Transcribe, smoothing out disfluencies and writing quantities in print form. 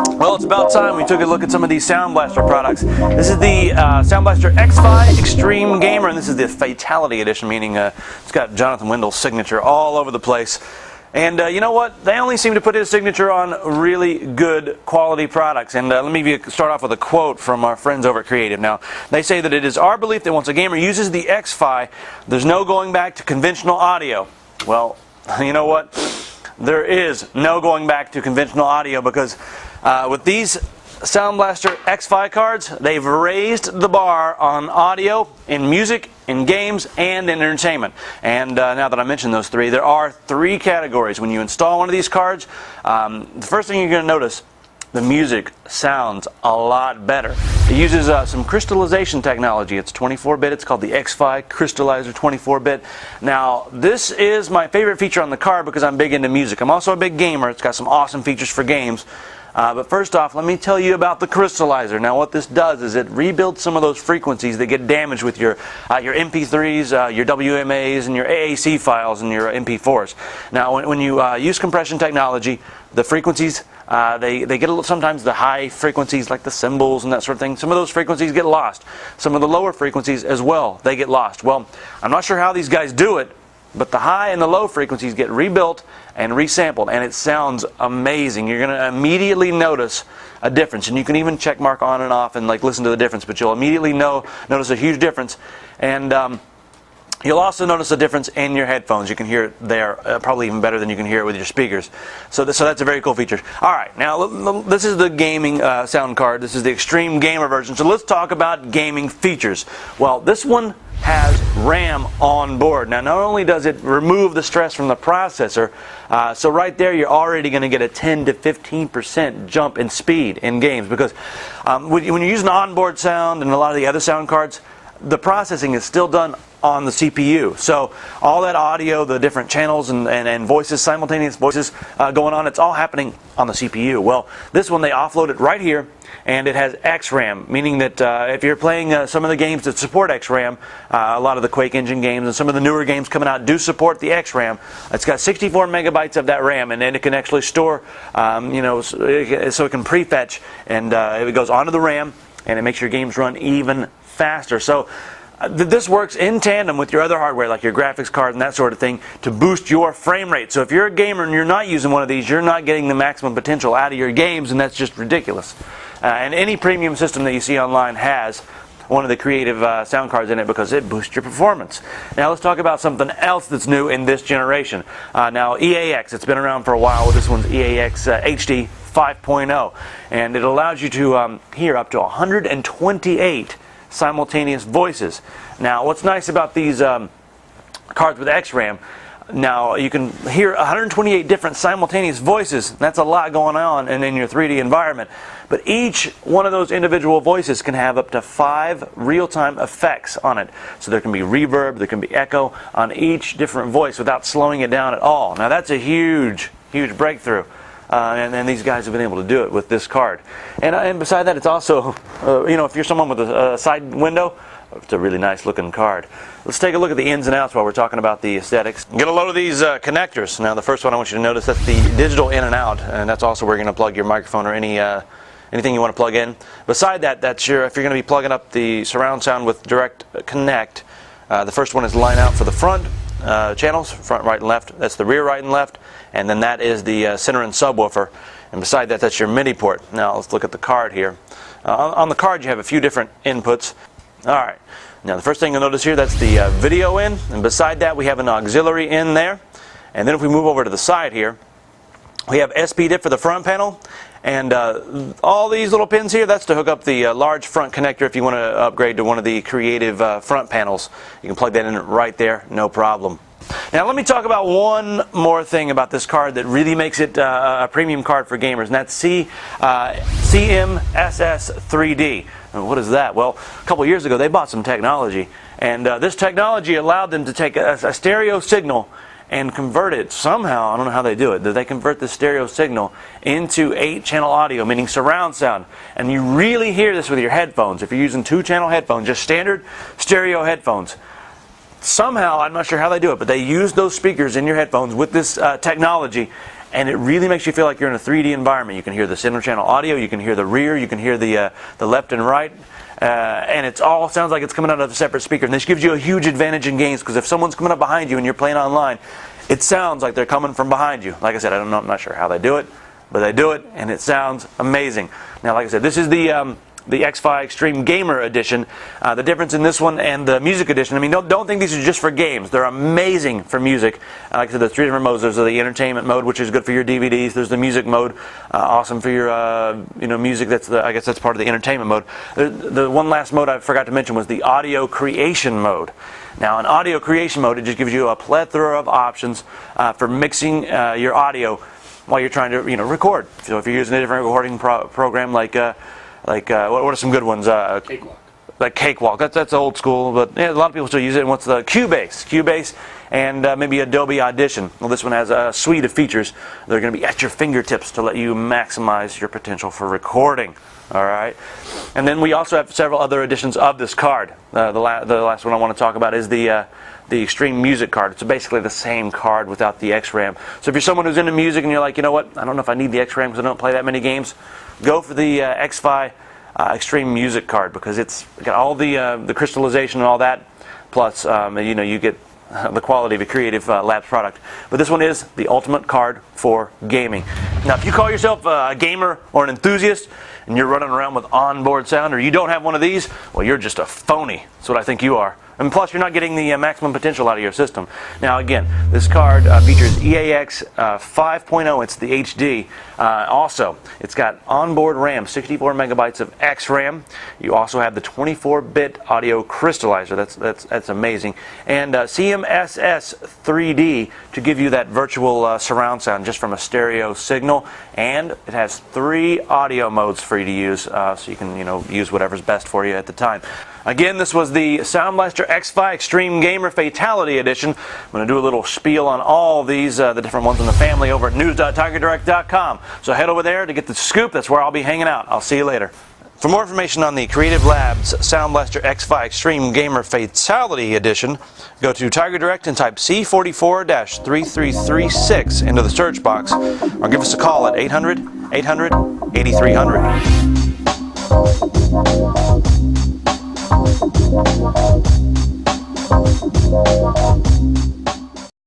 Well, it's about time we took a look at some of these Sound Blaster products. This is the Sound Blaster X-Fi Extreme Gamer, and this is the Fatality Edition, meaning it's got Jonathan Wendell's signature all over the place. And you know what? They only seem to put his signature on really good quality products. And let me start off with a quote from our friends over at Creative. Now, they say that it is our belief that once a gamer uses the X-Fi, there's no going back to conventional audio. Well, you know what? There is no going back to conventional audio because with these Sound Blaster X-Fi cards, they've raised the bar on audio in music, in games, and in entertainment. And now that I mentioned those three, there are three categories. When you install one of these cards, the first thing you're going to notice, the music sounds a lot better. It uses some crystallization technology. It's 24-bit. It's called the X-Fi Crystallizer 24-bit. Now, this is my favorite feature on the card because I'm big into music. I'm also a big gamer. It's got some awesome features for games. But first off, let me tell you about the crystallizer. Now, what this does is it rebuilds some of those frequencies that get damaged with your MP3s, your WMAs, and your AAC files and your MP4s. Now, when you use compression technology, the frequencies, they get sometimes the high frequencies like the cymbals and that sort of thing. Some of those frequencies get lost. Some of the lower frequencies as well, they get lost. Well, I'm not sure how these guys do it, but the high and the low frequencies get rebuilt and resampled, and it sounds amazing. You're going to immediately notice a difference, and you can even check mark on and off and like listen to the difference, but you'll immediately notice a huge difference. And you'll also notice a difference in your headphones. You can hear it there probably even better than you can hear it with your speakers. So that's a very cool feature. All right, now this is the gaming sound card. This is the Extreme Gamer version. So let's talk about gaming features. Well, this one has RAM on board. Now, not only does it remove the stress from the processor, so right there you're already going to get a 10 to 15% jump in speed in games because when you're using onboard sound and a lot of the other sound cards, the processing is still done on the CPU. So all that audio, the different channels and voices, simultaneous voices going on, it's all happening on the CPU. Well, this one they offload it right here, and it has XRAM, meaning that if you're playing some of the games that support XRAM, a lot of the Quake Engine games and some of the newer games coming out do support the XRAM. It's got 64 megabytes of that RAM, and then it can actually store, so it can prefetch, and it goes onto the RAM, and it makes your games run even faster. So this works in tandem with your other hardware, like your graphics card and that sort of thing, to boost your frame rate. So if you're a gamer and you're not using one of these, you're not getting the maximum potential out of your games, and that's just ridiculous. And any premium system that you see online has one of the Creative sound cards in it because it boosts your performance. Now let's talk about something else that's new in this generation. Now EAX, it's been around for a while. This one's EAX HD 5.0, and it allows you to hear up to 128 simultaneous voices. Now, what's nice about these cards with XRAM, now you can hear 128 different simultaneous voices. That's a lot going on in your 3D environment. But each one of those individual voices can have up to 5 real-time effects on it. So there can be reverb, there can be echo on each different voice without slowing it down at all. Now that's a huge, huge breakthrough. And these guys have been able to do it with this card. And beside that, it's also, if you're someone with a side window, it's a really nice looking card. Let's take a look at the ins and outs while we're talking about the aesthetics. Get a load of these connectors. Now the first one I want you to notice, that's the digital in and out, and that's also where you're going to plug your microphone or anything you want to plug in. Beside that, that's if you're going to be plugging up the surround sound with direct connect. The first one is line out for the front channels, front right and left. That's the rear right and left, and then that is the center and subwoofer. And beside that, that's your MIDI port. Now let's look at the card here. On the card you have a few different inputs. Alright, now the first thing you'll notice here, that's the video in, and beside that we have an auxiliary in there. And then if we move over to the side here, we have SPDIF for the front panel, and all these little pins here, that's to hook up the large front connector if you want to upgrade to one of the Creative front panels. You can plug that in right there, no problem. Now let me talk about one more thing about this card that really makes it a premium card for gamers, and that's CMSS3D. And what is that? Well, a couple years ago they bought some technology, and this technology allowed them to take a stereo signal and convert it somehow. I don't know how they do it. They convert the stereo signal into 8-channel audio, meaning surround sound. And you really hear this with your headphones. If you're using 2-channel headphones, just standard stereo headphones. Somehow, I'm not sure how they do it, but they use those speakers in your headphones with this technology, and it really makes you feel like you're in a 3D environment. You can hear the center channel audio, you can hear the rear, you can hear the left and right, and it all sounds like it's coming out of a separate speaker. And this gives you a huge advantage in games, because if someone's coming up behind you and you're playing online, it sounds like they're coming from behind you. Like I said, I'm not sure how they do it, but they do it, and it sounds amazing. Now, like I said, this is the X-Fi Extreme Gamer Edition. The difference in this one and the Music Edition, I mean, don't think these are just for games. They're amazing for music. Like I said, there's 3 different modes. There's the entertainment mode, which is good for your DVDs. There's the music mode, awesome for your music. I guess that's part of the entertainment mode. The one last mode I forgot to mention was the audio creation mode. Now, in audio creation mode, it just gives you a plethora of options for mixing your audio while you're trying to record. So if you're using a different recording program like what are some good ones? Cakewalk. Like Cakewalk. That's old school, but yeah, a lot of people still use it. And what's the Cubase, and maybe Adobe Audition. Well, this one has a suite of features that are going to be at your fingertips to let you maximize your potential for recording. All right. And then we also have several other editions of this card. The last one I want to talk about is the Extreme Music card. It's basically the same card without the XRAM. So if you're someone who's into music and you're like, you know what, I don't know if I need the XRAM because I don't play that many games, go for the X-Fi Extreme Music card, because it's got all the crystallization and all that, plus you get the quality of a Creative Labs product. But this one is the ultimate card for gaming. Now, if you call yourself a gamer or an enthusiast and you're running around with onboard sound, or you don't have one of these, well, you're just a phony. That's what I think you are. And plus, you're not getting the maximum potential out of your system. Now, again, this card features EAX 5.0. It's the HD. Also, it's got onboard RAM, 64 megabytes of XRAM. You also have the 24-bit audio crystallizer. That's amazing. And CMSS 3D to give you that virtual surround sound just from a stereo signal. And it has 3 audio modes for you to use, so you can use whatever's best for you at the time. Again, this was the Sound Blaster X-Fi Extreme Gamer Fatality Edition. I'm going to do a little spiel on all these, the different ones in the family, over at news.tigerdirect.com. So head over there to get the scoop. That's where I'll be hanging out. I'll see you later. For more information on the Creative Labs Sound Blaster X-Fi Extreme Gamer Fatality Edition, go to Tiger Direct and type C44-3336 into the search box, or give us a call at 800-800-8300.